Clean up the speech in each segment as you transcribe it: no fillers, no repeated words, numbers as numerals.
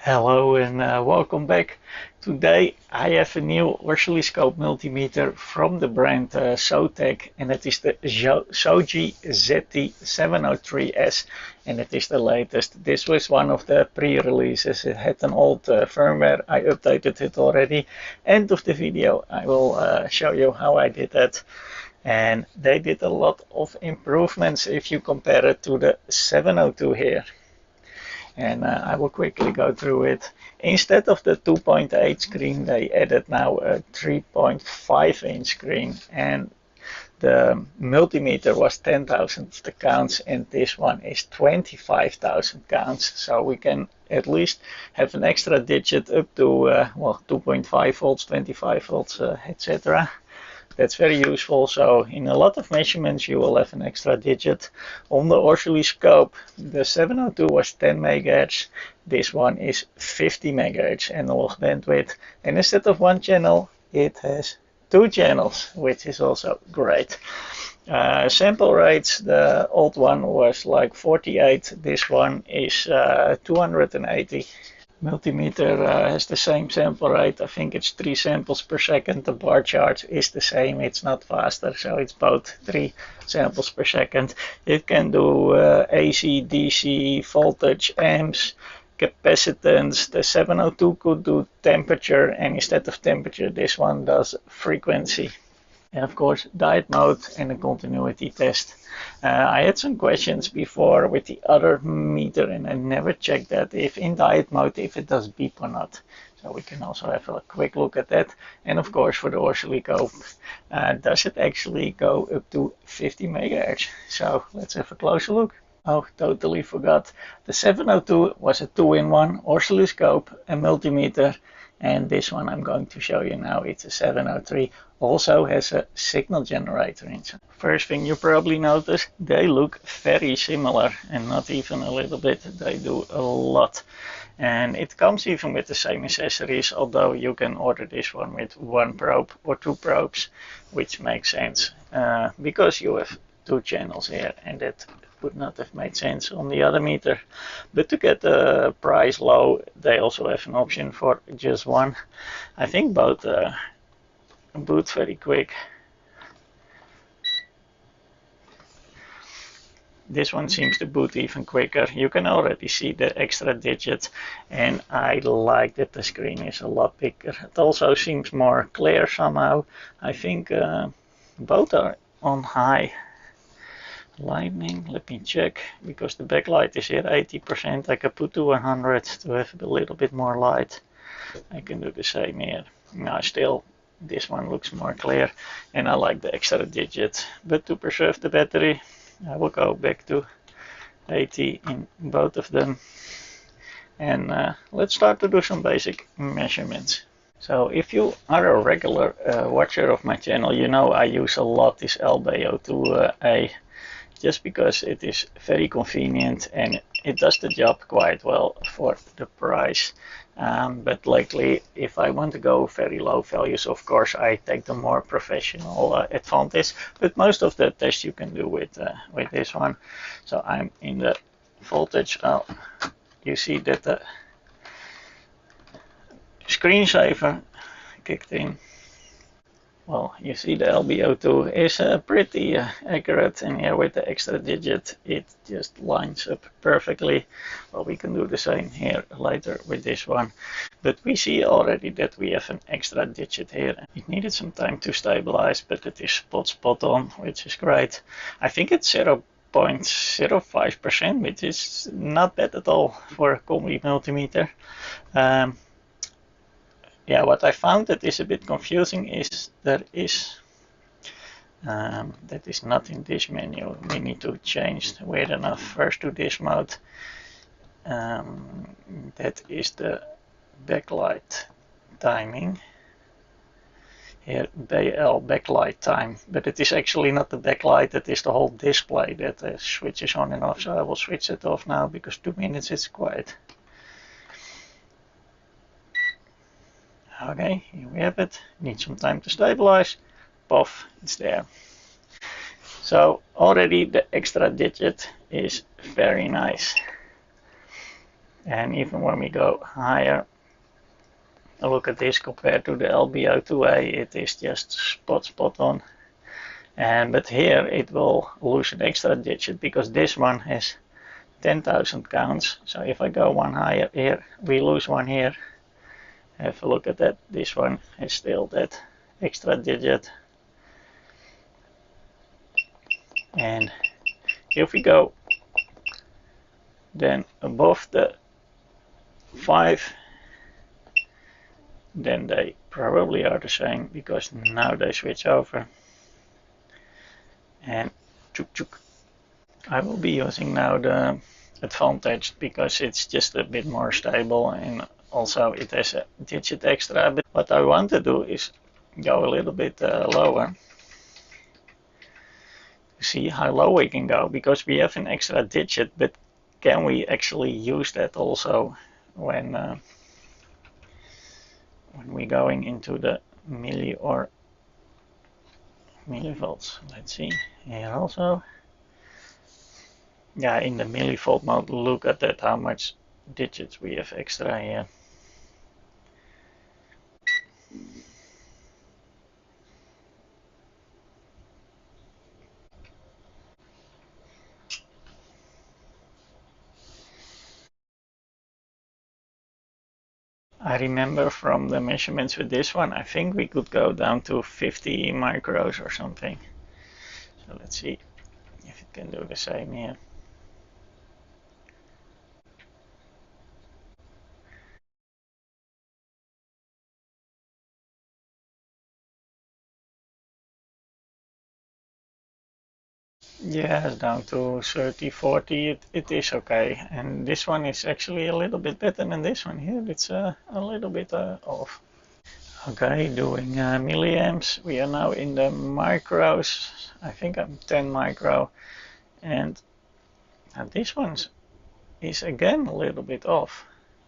Hello and welcome back. Today I have a new oscilloscope multimeter from the brand Zotek, and it is the ZOYI ZT-703S, and it is the latest. This was one of the pre-releases. It had an old firmware. I updated it already. End of the video I will show you how I did that. And they did a lot of improvements if you compare it to the 702 here. And I will quickly go through it. Instead of the 2.8 screen, they added now a 3.5 inch screen, and the multimeter was 10,000 counts, and this one is 25,000 counts. So we can at least have an extra digit up to 2.5 volts, 25 volts, etc. That's very useful. So in a lot of measurements you will have an extra digit. On the oscilloscope, the 702 was 10 MHz. This one is 50 MHz analog bandwidth. And instead of one channel, it has two channels, which is also great. Sample rates, the old one was like 48. This one is 280. Multimeter has the same sample rate. I think it's 3 samples per second. The bar chart is the same. It's not faster, so it's both 3 samples per second. It can do AC, DC, voltage, amps, capacitance. The 702 could do temperature, and instead of temperature, this one does frequency. And of course, diode mode and a continuity test. I had some questions before with the other meter, and I never checked that if in diode mode if it does beep or not. So we can also have a quick look at that. And of course, for the oscilloscope, does it actually go up to 50 MHz? So let's have a closer look. Oh, totally forgot. The 702 was a 2-in-1 oscilloscope and multimeter. And this one I'm going to show you now, it's a 703, also has a signal generator inside. First thing you probably notice, they look very similar, and not even a little bit, they do a lot. And it comes even with the same accessories, although you can order this one with 1 probe or 2 probes, which makes sense, because you have 2 channels here, and that would not have made sense on the other meter. But to get the price low, they also have an option for just one. I think both boot very quick. This one seems to boot even quicker. You can already see the extra digits, and I like that the screen is a lot bigger. It also seems more clear somehow. I think both are on high lightning. Let me check, because the backlight is here 80%. I can put to 100 to have a little bit more light. I can do the same here. Now still this one looks more clear, and I like the extra digit. But to preserve the battery, I will go back to 80 in both of them. And let's start to do some basic measurements. So if you are a regular watcher of my channel, you know I use a lot this LBO2A, just because it is very convenient and it does the job quite well for the price. But lately, if I want to go very low values, of course I take the more professional advantage. But most of the tests you can do with this one. So I'm in the voltage. You see that the screensaver kicked in. Well, you see the LBO2 is pretty accurate, and here with the extra digit it just lines up perfectly. Well, we can do the same here later with this one, but we see already that we have an extra digit here. It needed some time to stabilize, but it is spot on, which is great. I think it's 0.05%, which is not bad at all for a combi multimeter. Yeah, what I found that is a bit confusing is that is not in this menu. We need to change weird enough first to this mode. That is the backlight timing. Here, BL backlight time, but it is actually not the backlight, it is the whole display that switches on and off. So I will switch it off now, because 2 minutes it's quiet. Okay, here we have it. Need some time to stabilize. Puff, it's there. So already the extra digit is very nice. And even when we go higher, look at this compared to the LBO2A, it is just spot on. But here it will lose an extra digit because this one has 10,000 counts. So if I go one higher here, we lose one here. Have a look at that. This one has still that extra digit. And if we go then above the 5, then they probably are the same because now they switch over. And I will be using now the Advantage because it's just a bit more stable and also it has a digit extra. But what I want to do is go a little bit lower to see how low we can go because we have an extra digit, but can we actually use that also when we're going into the milli or millivolts? Let's see here also. Yeah, in the millivolt mode, look at that, how much digits we have extra here. I remember from the measurements with this one, I think we could go down to 50 micros or something. So let's see if it can do the same here. Yeah, down to 30, 40, it is okay. And this one is actually a little bit better than this one here. It's a little bit off. Okay, doing milliamps. We are now in the micros. I think I'm 10 micro. And this one is again a little bit off.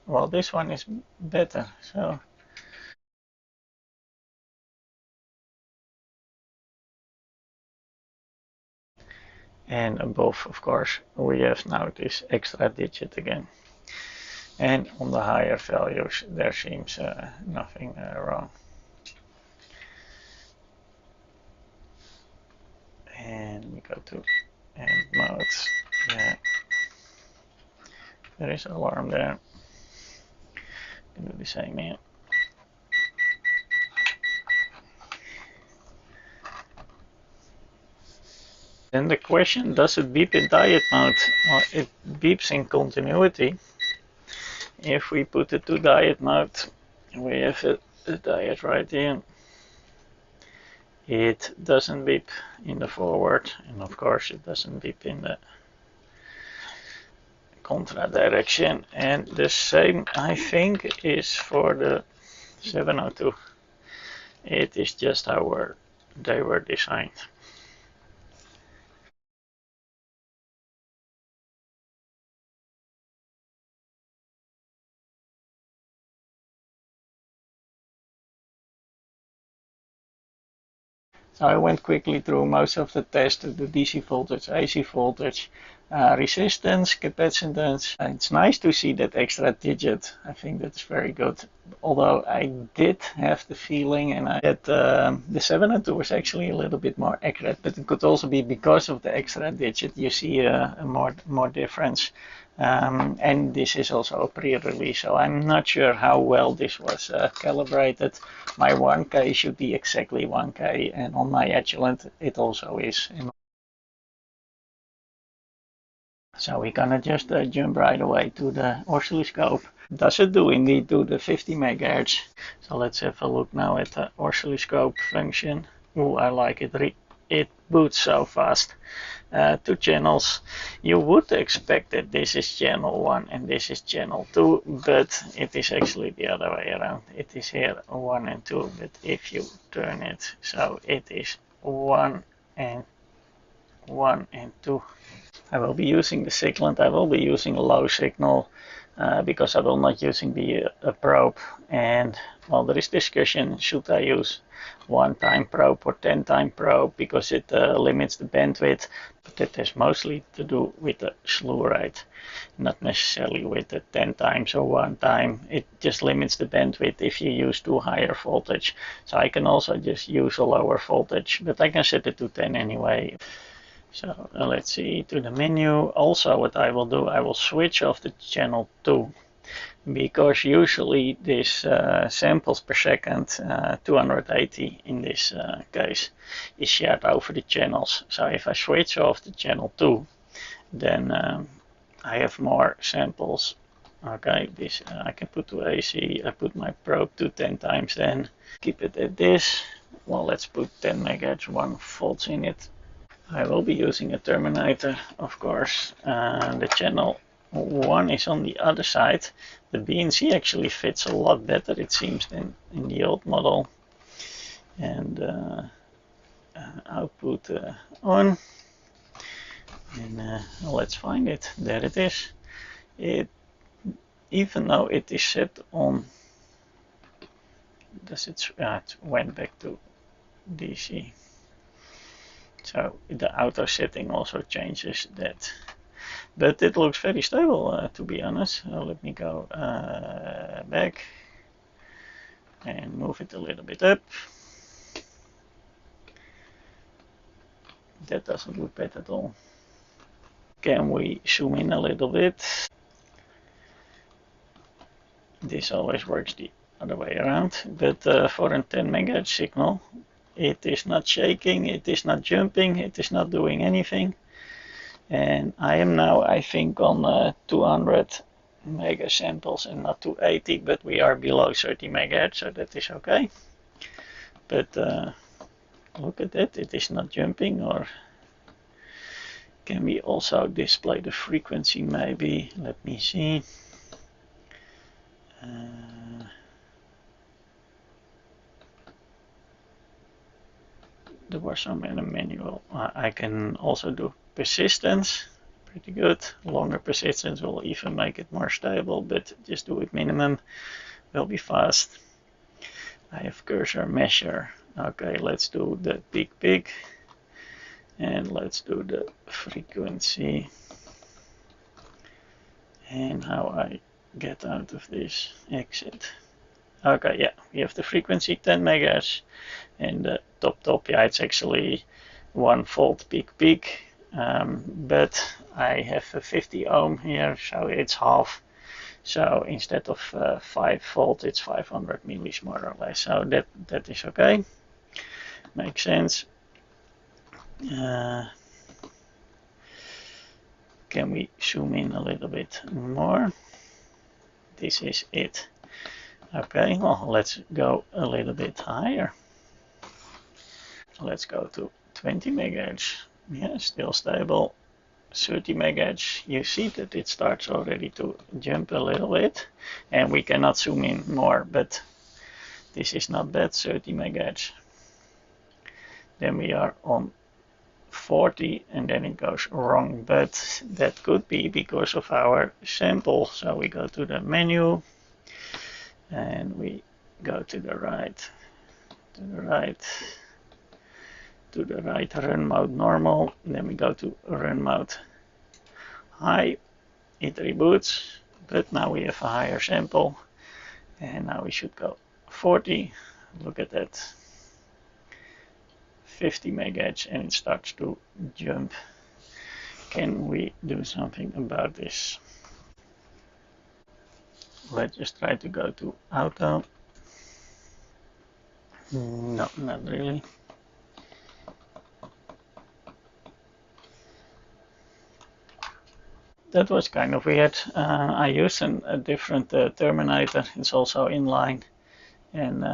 Well, this one is better. So. And above, of course, we have now this extra digit again. And on the higher values, there seems nothing wrong. And we go to end modes. Yeah, there is an alarm there. Can do the same here. Then the question, does it beep in diode mode? Well, it beeps in continuity. If we put it to diode mode, we have a diode right here. It doesn't beep in the forward, and of course it doesn't beep in the contra direction. And the same, I think, is for the 702. It is just how they were designed. So I went quickly through most of the tests, the DC voltage, AC voltage, resistance, capacitance. It's nice to see that extra digit. I think that's very good. Although I did have the feeling that the 702 was actually a little bit more accurate, but it could also be because of the extra digit. You see a more difference. And this is also a pre-release, so I'm not sure how well this was calibrated. My 1K should be exactly 1K, and on my Agilent it also is. So we're gonna just jump right away to the oscilloscope. Does it do indeed do the 50 megahertz? So let's have a look now at the oscilloscope function. Oh, I like it. It boots so fast. 2 channels. You would expect that this is channel 1 and this is channel 2, but it is actually the other way around. It is here 1 and 2, but if you turn it, so it is 1 and 2. I will be using the Siglant. I will be using a low signal because I will not using the probe. And well, there is discussion, should I use 1-time probe or 10-time probe, because it limits the bandwidth, but that has mostly to do with the slew rate, not necessarily with the 10 times or 1 time. It just limits the bandwidth if you use too higher voltage. So I can also just use a lower voltage, but I can set it to 10 anyway. So let's see, to the menu. Also what I will do, I will switch off the channel 2, because usually this samples per second, 280 in this case, is shared over the channels. So if I switch off the channel 2, then I have more samples. Okay, this I can put to AC. I put my probe to 10 times, then keep it at this. Well, let's put 10 MHz 1 volts in it. I will be using a Terminator, of course. The channel 1 is on the other side. The BNC actually fits a lot better, it seems, than in the old model. And output on. And let's find it. There it is. Even though it is set on, it went back to DC. So the auto setting also changes that. But it looks very stable, to be honest. So let me go back and move it a little bit up. That doesn't look bad at all. Can we zoom in a little bit? This always works the other way around, but for a 10 MHz signal, it is not shaking, it is not jumping, it is not doing anything. And I am now, I think, on 200 mega samples and not 280, but we are below 30 MHz, so that is okay. But look at that, it is not jumping. Or can we also display the frequency maybe? Let me see. There was some in a manual. I can also do persistence, pretty good. Longer persistence will even make it more stable, but just do it minimum, will be fast. I have cursor measure. Okay, let's do the peak, and let's do the frequency, and how I get out of this exit. Okay, yeah, we have the frequency 10 megahertz, and the top, yeah, it's actually 1 volt peak, but I have a 50 ohm here, so it's half. So instead of 5 volt, it's 500 millis more or less. So that is okay. Makes sense. Can we zoom in a little bit more? This is it. Okay, well, let's go a little bit higher. Let's go to 20 megahertz. Yeah, still stable. 30 megahertz. You see that it starts already to jump a little bit, and we cannot zoom in more, but this is not bad. 30 megahertz. Then we are on 40, and then it goes wrong, but that could be because of our sample. So we go to the menu, and we go to the right, run mode normal, and then we go to run mode high. It reboots, but now we have a higher sample, and now we should go 40. Look at that, 50 megahertz, and it starts to jump. Can we do something about this? Let's just try to go to auto. No, not really. That was kind of weird. I used a different Terminator. It's also inline, and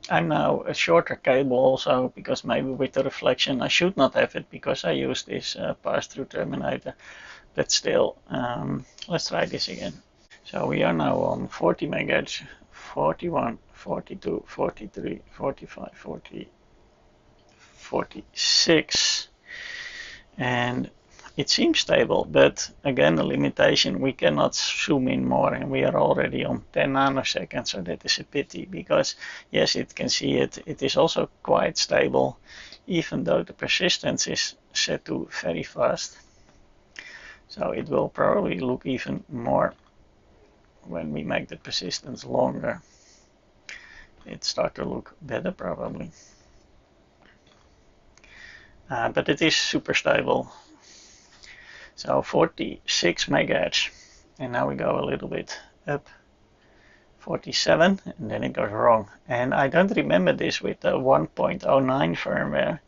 I'm now a shorter cable also, because maybe with the reflection I should not have it because I use this pass-through Terminator. But still, let's try this again. So we are now on 40 megahertz, 41, 42, 43, 45, 40, 46, and it seems stable, but again, a limitation, we cannot zoom in more, and we are already on 10 nanoseconds, so that is a pity, because yes, it can see it. It is also quite stable, even though the persistence is set to very fast. So it will probably look even more when we make the persistence longer. It starts to look better probably. But it is super stable. So 46 megahertz, and now we go a little bit up, 47, and then it goes wrong. And I don't remember this with the 1.09 firmware.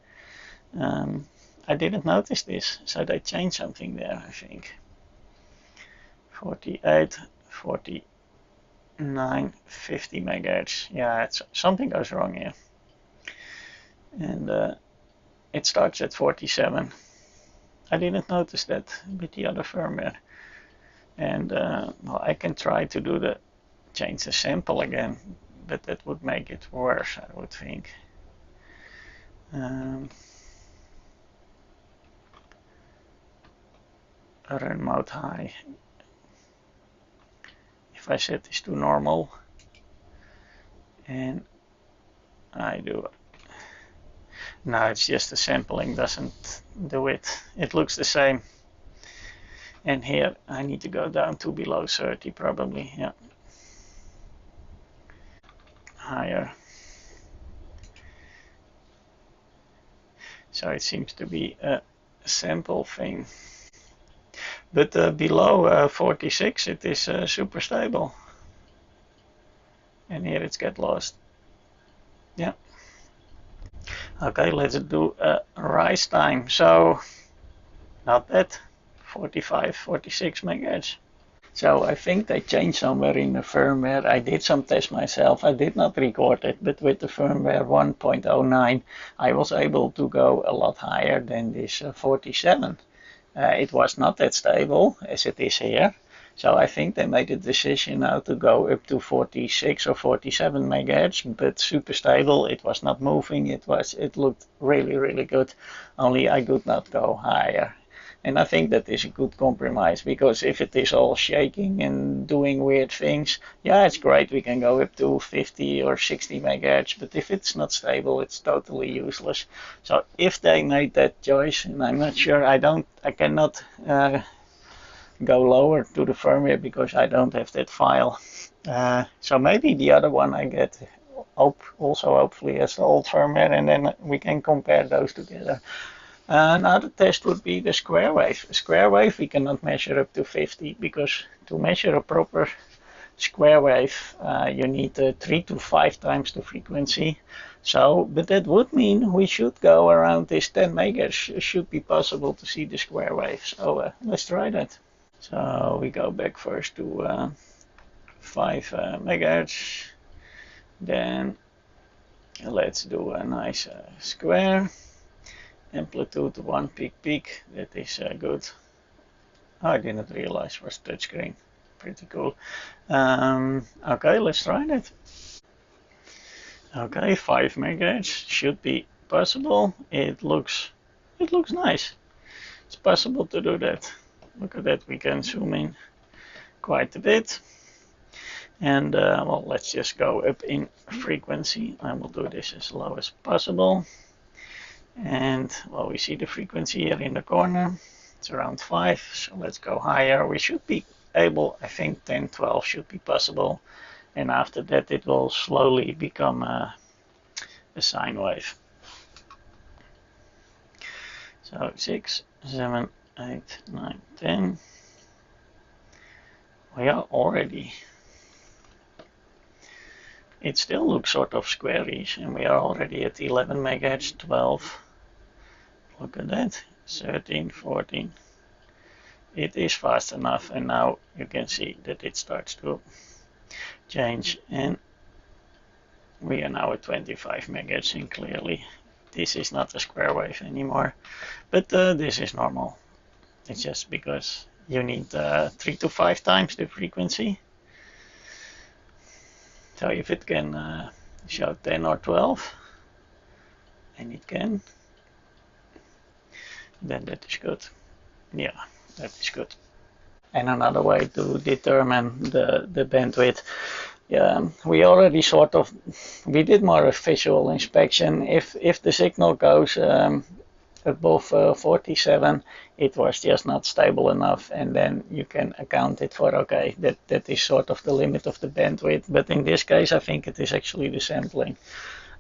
I didn't notice this, so they changed something there, I think. 48, 49, 50 megahertz. Yeah, something goes wrong here. And it starts at 47. I didn't notice that with the other firmware. And well, I can try to change the sample again, but that would make it worse, I would think. Run mode high. If I set this to normal, and I do. No, it's just the sampling doesn't do it. It looks the same. And here I need to go down to below 30 probably, yeah. Higher. So it seems to be a sample thing. But below 46 it is super stable. And here it's get lost. Yeah. Okay, let's do a rise time. So, not bad, 45, 46 megahertz. So I think they changed somewhere in the firmware. I did some tests myself. I did not record it, but with the firmware 1.09, I was able to go a lot higher than this 47. It was not that stable as it is here. So I think they made a decision now to go up to 46 or 47 megahertz, but super stable. It was not moving. It looked really, really good. Only I could not go higher. And I think that is a good compromise, because if it is all shaking and doing weird things, yeah, it's great. We can go up to 50 or 60 megahertz, but if it's not stable, it's totally useless. So if they made that choice, and I'm not sure, I cannot go lower to the firmware because I don't have that file. So maybe the other one I get also hopefully as the old firmware, and then we can compare those together. Another test would be the square wave. Square wave we cannot measure up to 50, because to measure a proper square wave you need 3 to 5 times the frequency. So, but that would mean we should go around this 10 megahertz. It should be possible to see the square wave. So let's try that. So we go back first to 5 megahertz. Then let's do a nice square. Amplitude 1 peak, that is good. I didn't realize it was touchscreen. Pretty cool. Okay, let's try that. Okay, 5 megahertz should be possible. It looks nice. It's possible to do that. Look at that, we can zoom in quite a bit. And well, let's just go up in frequency. I will do this as low as possible. And well, we see the frequency here in the corner. It's around 5, so let's go higher. We should be able, I think 10, 12 should be possible. And after that it will slowly become a sine wave. So 6, 7, 8, 9, 10. We are already... It still looks sort of squarish, and we are already at 11 megahertz, 12. Look at that, 13, 14. It is fast enough, and now you can see that it starts to change, and we are now at 25 megahertz, and clearly this is not a square wave anymore, but this is normal. It's just because you need 3 to 5 times the frequency. So if it can show 10 or 12, and it can, then that is good. yeah, that is good. And another way to determine the bandwidth, we already we did more of visual inspection. If the signal goes above 47, it was just not stable enough, and then you can account it for, okay, that is sort of the limit of the bandwidth. But in this case, I think it is actually the sampling.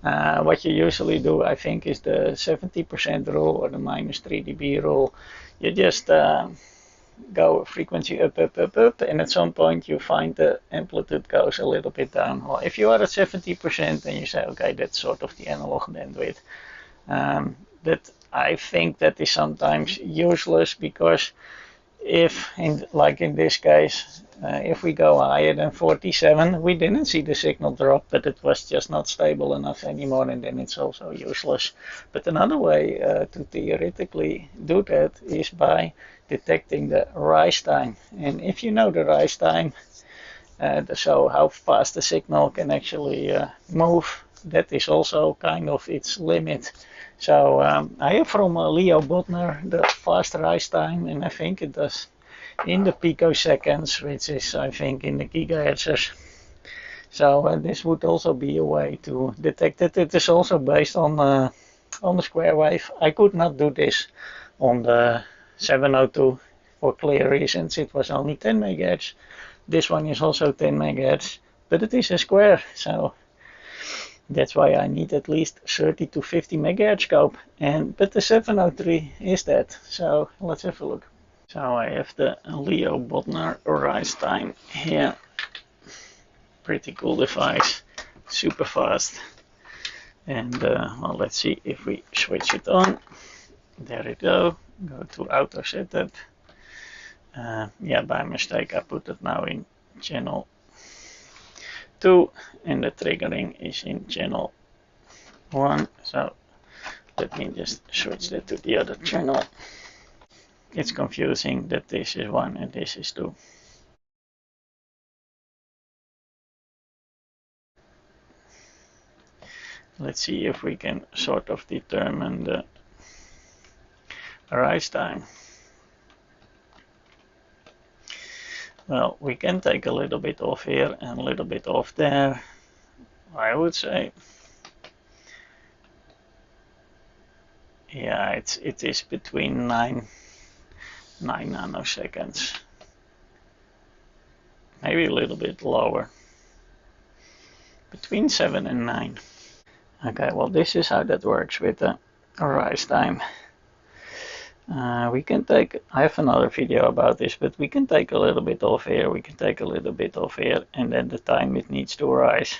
What you usually do, I think, is the 70% rule or the minus 3 dB rule. You just go frequency up, and at some point you find the amplitude goes a little bit down. Well, if you are at 70%, then you say, okay, that's sort of the analog bandwidth. But I think that is sometimes useless, because like in this case, if we go higher than 47, we didn't see the signal drop, but it was just not stable enough anymore, and then it's also useless. But another way to theoretically do that is by detecting the rise time. And if you know the rise time, so how fast the signal can actually move, that is also kind of its limit. So I have from Leo Bodner the fast rise time, and I think it does in the picoseconds, which is, I think, in the gigahertz. So this would also be a way to detect it. It is also based on the square wave. I could not do this on the 702 for clear reasons. It was only 10 megahertz. This one is also 10 megahertz, but it is a square, so that's why I need at least 30 to 50 megahertz scope. But the 703 is that. So let's have a look. So I have the Leo Bodner rise time here. Pretty cool device, super fast. And well, let's see if we switch it on. There we go. Go to auto setup. Yeah, by mistake I put it now in channel 2, and the triggering is in channel 1. So let me just switch that to the other channel. It's confusing that this is 1 and this is 2. Let's see if we can sort of determine the rise time. Well, we can take a little bit off here and a little bit off there, I would say. Yeah, it is between 9 nanoseconds. Maybe a little bit lower. Between 7 and 9. Okay, well, this is how that works with the rise time. We can take, I have another video about this, but we can take a little bit off here, we can take a little bit off here, and then the time it needs to rise.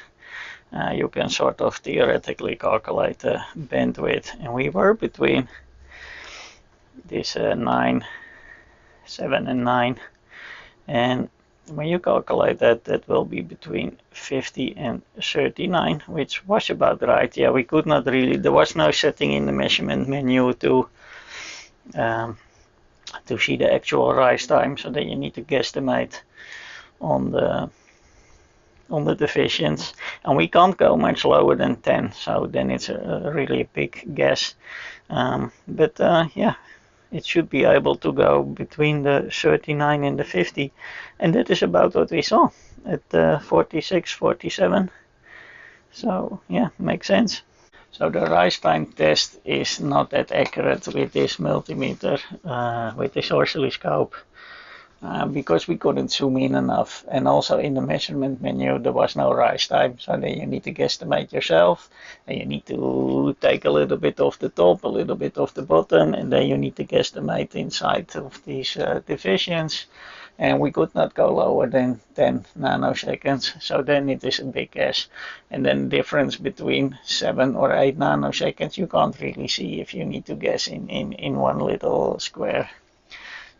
You can sort of theoretically calculate the bandwidth, and we were between this 7 and 9, and when you calculate that, that will be between 50 and 39, which was about right. Yeah, we could not really, there was no setting in the measurement menu to see the actual rise time, so then you need to guesstimate on the divisions, and we can't go much lower than 10, so then it's really a big guess. But yeah, it should be able to go between the 39 and the 50, and that is about what we saw at 46, 47. So yeah, makes sense. So the rise time test is not that accurate with this multimeter, with this oscilloscope, because we couldn't zoom in enough, and also in the measurement menu there was no rise time, so then you need to guesstimate yourself, and you need to take a little bit off the top, a little bit off the bottom, and then you need to guesstimate inside of these divisions, and we could not go lower than 10 nanoseconds, so then it is a big guess. And then the difference between 7 or 8 nanoseconds you can't really see if you need to guess in one little square.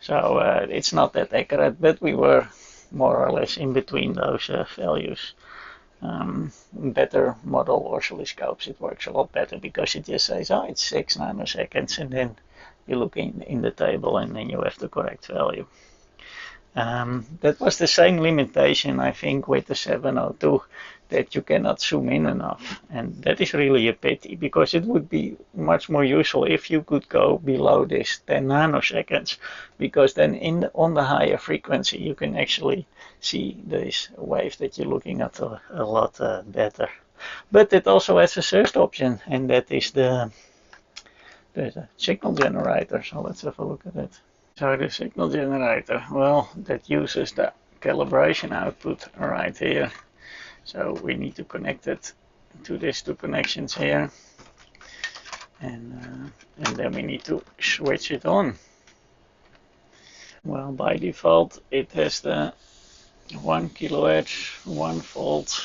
So it's not that accurate, but we were more or less in between those values. Better model oscilloscopes, it works a lot better, because it just says, oh, it's 6 nanoseconds, and then you look in the table and then you have the correct value. That was the same limitation, I think, with the 702, that you cannot zoom in enough. And that is really a pity, because it would be much more useful if you could go below this 10 nanoseconds, because then on the higher frequency you can actually see this wave that you're looking at a lot better. But it also has a third option, and that is the signal generator. So let's have a look at it. So the signal generator, well, that uses the calibration output right here. So we need to connect it to these two connections here, and then we need to switch it on. Well, by default it has the 1 kilohertz, 1 volt,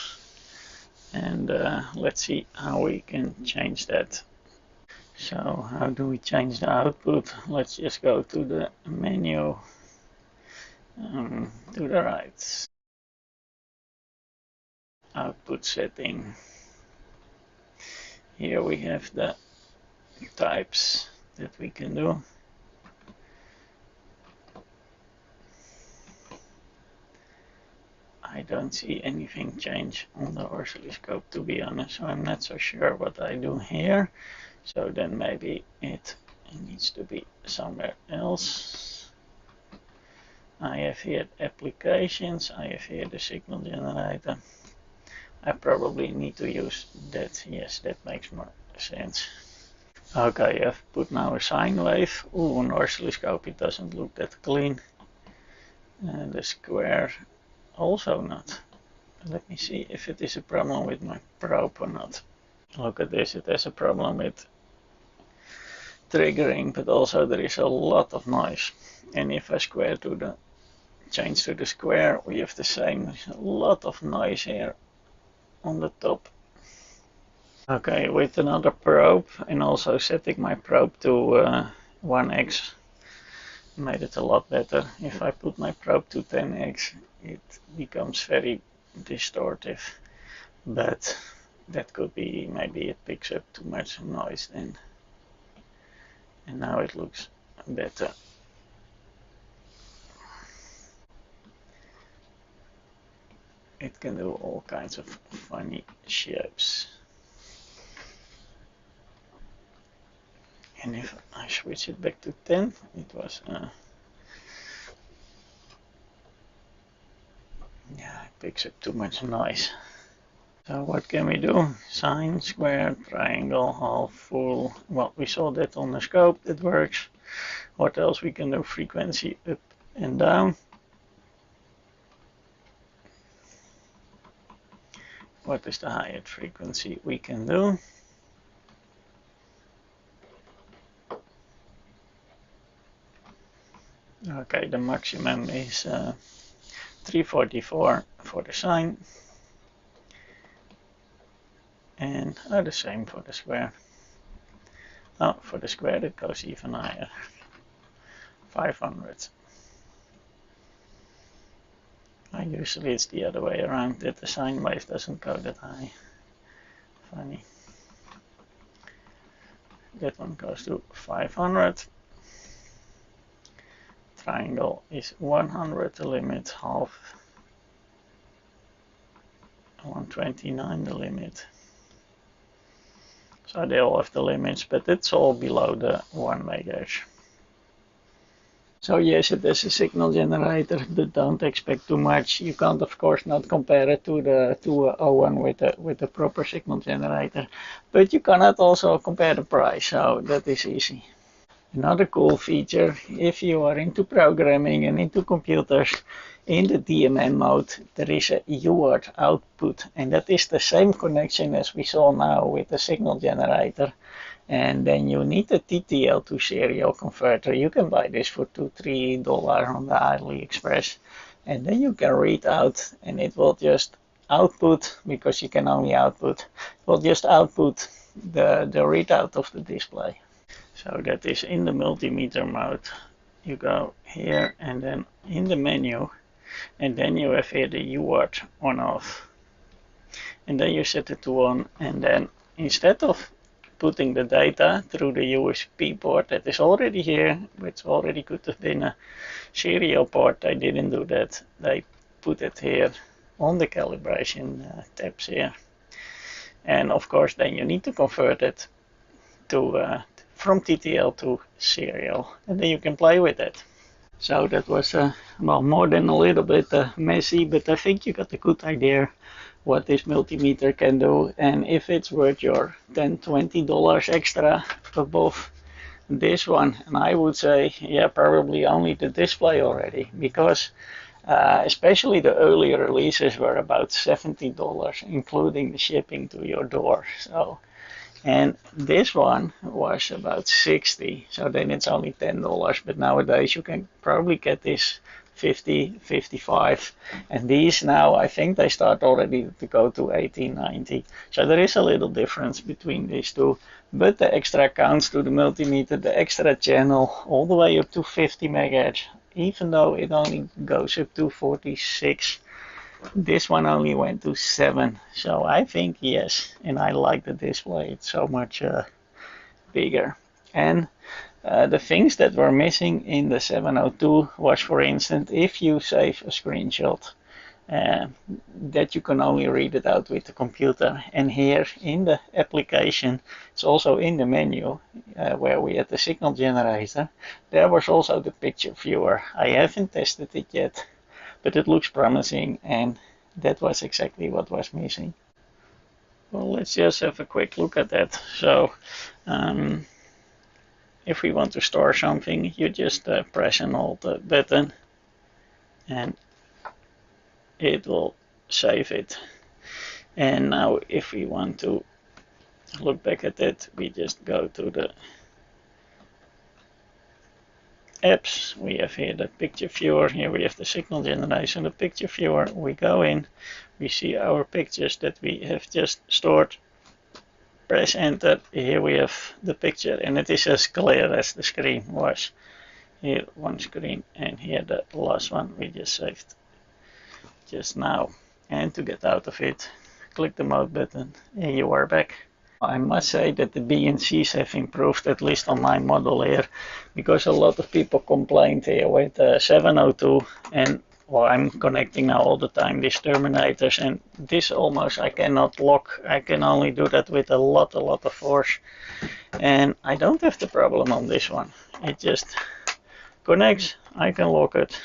and let's see how we can change that. So how do we change the output? Let's just go to the menu, to the right, output setting. Here we have the types that we can do. I don't see anything change on the oscilloscope, to be honest, so I'm not so sure what I do here. So then maybe it needs to be somewhere else. I have here applications, I have here the signal generator. I probably need to use that. Yes, that makes more sense. Okay, I've put now a sine wave. Ooh, on oscilloscope it doesn't look that clean. And the square also not. Let me see if it is a problem with my probe or not. Look at this, it has a problem with triggering, but also there is a lot of noise. And if I change to the square, we have the same. There's a lot of noise here on the top. Okay, with another probe and also setting my probe to 1x made it a lot better. If I put my probe to 10x, it becomes very distortive, but that could be maybe it picks up too much noise then. And now it looks better. It can do all kinds of funny shapes. And if I switch it back to 10, it was yeah, it picks up too much noise. So what can we do? Sine, square, triangle, half, full. Well, we saw that on the scope, that works. What else we can do? Frequency up and down. What is the highest frequency we can do? Okay, the maximum is 344 for the sine, and the same for the square. Oh, for the square it goes even higher, 500. Usually it's the other way around, that the sine wave doesn't go that high. Funny. That one goes to 500. Triangle is 100 the limit, half 129 the limit. So they all have the limits, but it's all below the 1 MHz. So yes, it is a signal generator, but don't expect too much. You can't, of course, not compare it to the 201 with the proper signal generator, but you cannot also compare the price, so that is easy. Another cool feature, if you are into programming and into computers, in the DMM mode there is a UART output, and that is the same connection as we saw now with the signal generator. And then you need a TTL to serial converter. You can buy this for $2-3 on the AliExpress, and then you can read out, and it will just output, because you can only output, it will just output the readout of the display. So that is in the multimeter mode. You go here and then in the menu, and then you have here the UART on off, and then you set it to on, and then instead of putting the data through the USB port that is already here, which already could have been a serial port. They didn't do that. They put it here on the calibration tabs here. And of course then you need to convert it to from TTL to serial, and then you can play with it. So that was well, more than a little bit messy, but I think you got a good idea what this multimeter can do, and if it's worth your $10–20 extra above this one. And I would say, yeah, probably only the display already, because especially the earlier releases were about $70, including the shipping to your door. So, and this one was about 60, so then it's only $10. But nowadays you can probably get this 50, 55, and these now I think they start already to go to 80, 90. So there is a little difference between these two, but the extra counts to the multimeter, the extra channel, all the way up to 50 megahertz, even though it only goes up to 46. This one only went to 7, so I think yes, and I like the display, it's so much bigger. And the things that were missing in the 702 was, for instance, if you save a screenshot, that you can only read it out with the computer. And here in the application, it's also in the menu where we had the signal generator, there was also the picture viewer. I haven't tested it yet, but it looks promising, and that was exactly what was missing. Well, let's just have a quick look at that. So if we want to store something, you just press an Alt button and it will save it. And now if we want to look back at it, we just go to the apps. We have here the picture viewer, here we have the signal generation, the picture viewer. We go in, we see our pictures that we have just stored. Press enter, here we have the picture, and it is as clear as the screen was. Here one screen, and here the last one we just saved just now. And to get out of it, click the mode button and you are back. I must say that the BNCs have improved, at least on my model here, because a lot of people complained here with 702, and well, I'm connecting now all the time these terminators, and this almost I cannot lock. I can only do that with a lot of force, and I don't have the problem on this one. It just connects, I can lock it,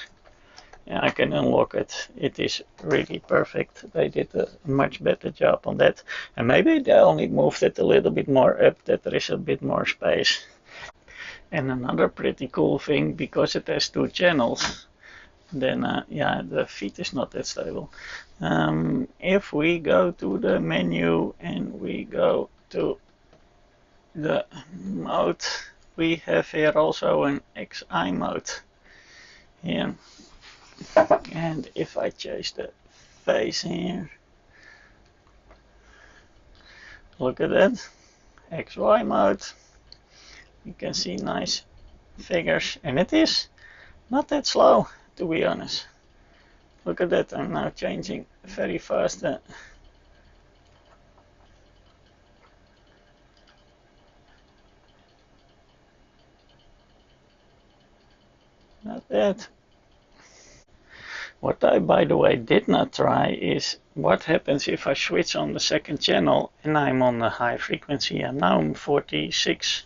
and I can unlock it. It is really perfect. They did a much better job on that, and maybe they only moved it a little bit more up, that there is a bit more space. And another pretty cool thing, because it has 2 channels, then yeah, the feed is not that stable. If we go to the menu and we go to the mode, we have here also an XI mode here. And if I change the phase here, look at that, XY mode, you can see nice figures, and it is not that slow, to be honest. Look at that, I'm now changing very fast. Not bad. What I, by the way, did not try is what happens if I switch on the second channel and I'm on a high frequency, and now I'm 46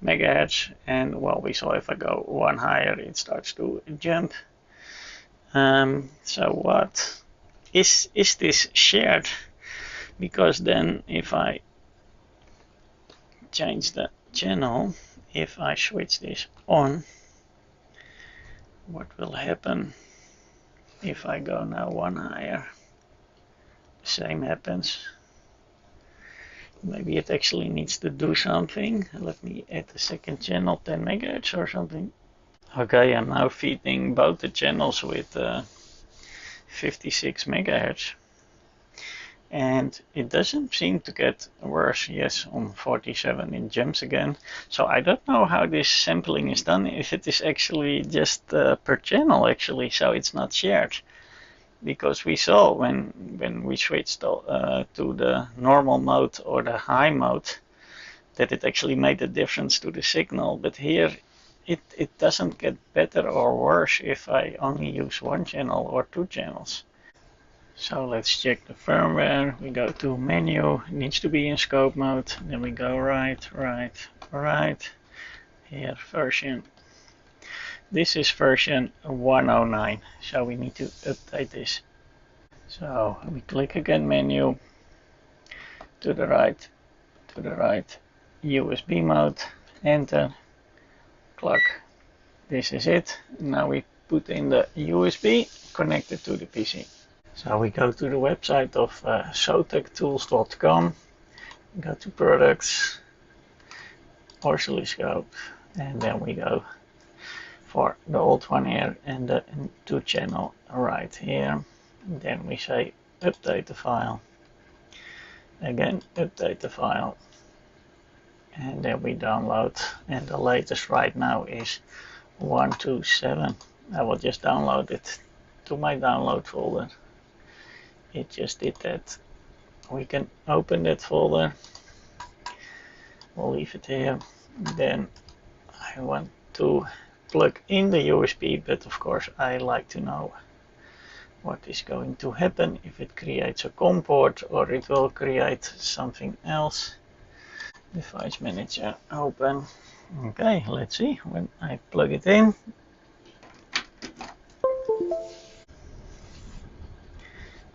megahertz, and well, we saw if I go one higher it starts to jump. So what is this shared? Because then if I change the channel, if I switch this on, what will happen if I go now one higher? Same happens. Maybe it actually needs to do something. Let me add the second channel, 10 megahertz or something. Okay, I'm now feeding both the channels with 56 megahertz. And it doesn't seem to get worse. Yes, on 47 it jumps again. So I don't know how this sampling is done, if it is actually just per channel actually, so it's not shared. Because we saw when we switched to the normal mode or the high mode, that it actually made a difference to the signal. But here it doesn't get better or worse if I only use one channel or two channels. So let's check the firmware. We go to menu, it needs to be in scope mode. Then we go right. Here, version. This is version 109, so we need to update this. So we click again menu, to the right, USB mode, enter, clock. This is it. Now we put in the USB connected to the PC. So we go to the website of zotektools.com, go to products, oscilloscope, and then we go for the old one here and the two channel right here. And then we say update the file. Again, update the file. And then we download, and the latest right now is 127. I will just download it to my download folder. It just did that. We can open that folder. We'll leave it here. Then I want to plug in the USB, but of course I like to know what is going to happen, if it creates a COM port or it will create something else. Device manager open. Okay, let's see when I plug it in.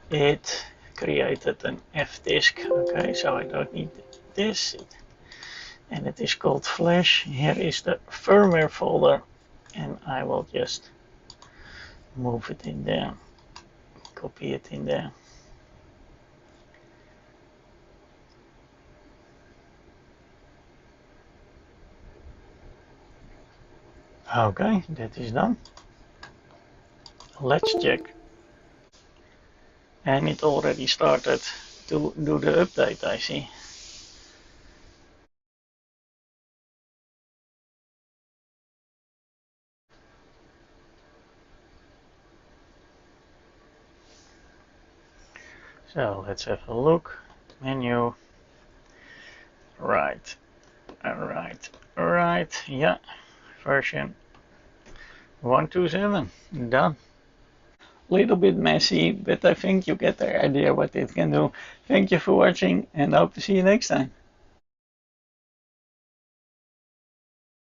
It created an F disk. Okay, so I don't need this. And it is called flash. Here is the firmware folder, and I will just move it in there, copy it in there. Okay, that is done. Let's check. And it already started to do the update, I see. So let's have a look. Menu. Right. Yeah. Version 127. Done. Little bit messy, but I think you get the idea what it can do. Thank you for watching, and hope to see you next time.